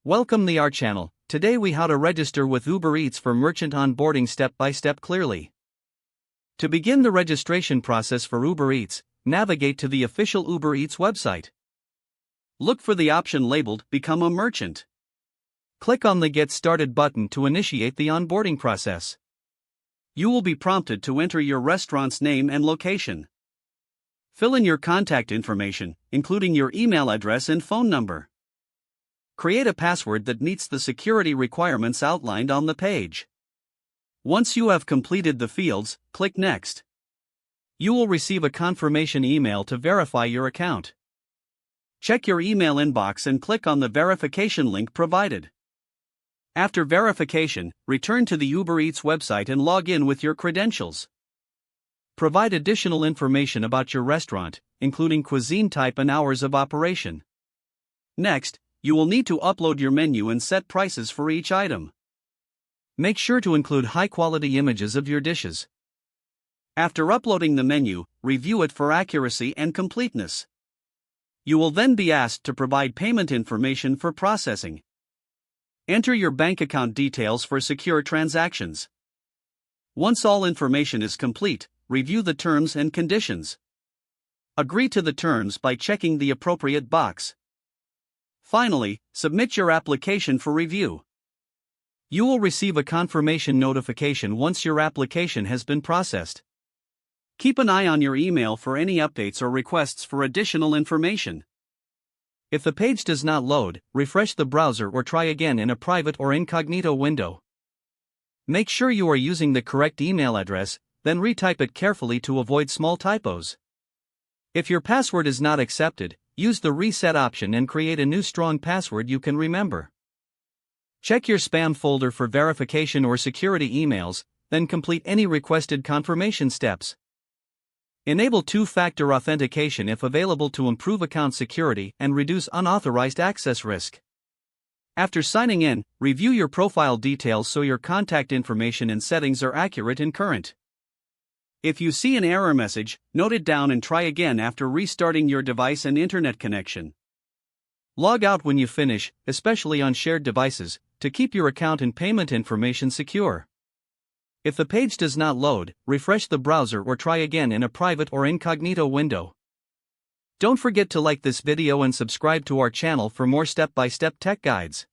Welcome to our channel. Today we how to register with Uber Eats for merchant onboarding step by step clearly. To begin the registration process for Uber Eats, navigate to the official Uber Eats website. Look for the option labeled Become a Merchant. Click on the Get Started button to initiate the onboarding process. You will be prompted to enter your restaurant's name and location. Fill in your contact information, including your email address and phone number. Create a password that meets the security requirements outlined on the page. Once you have completed the fields, click Next. You will receive a confirmation email to verify your account. Check your email inbox and click on the verification link provided. After verification, return to the Uber Eats website and log in with your credentials. Provide additional information about your restaurant, including cuisine type and hours of operation. Next, you will need to upload your menu and set prices for each item. Make sure to include high-quality images of your dishes. After uploading the menu, review it for accuracy and completeness. You will then be asked to provide payment information for processing. Enter your bank account details for secure transactions. Once all information is complete, review the terms and conditions. Agree to the terms by checking the appropriate box. Finally, submit your application for review. You will receive a confirmation notification once your application has been processed. Keep an eye on your email for any updates or requests for additional information. If the page does not load, refresh the browser or try again in a private or incognito window. Make sure you are using the correct email address, then retype it carefully to avoid small typos. If your password is not accepted, use the reset option and create a new strong password you can remember. Check your spam folder for verification or security emails, then complete any requested confirmation steps. Enable two-factor authentication if available to improve account security and reduce unauthorized access risk. After signing in, review your profile details so your contact information and settings are accurate and current. If you see an error message, note it down and try again after restarting your device and internet connection. Log out when you finish, especially on shared devices, to keep your account and payment information secure. If the page does not load, refresh the browser or try again in a private or incognito window. Don't forget to like this video and subscribe to our channel for more step-by-step tech guides.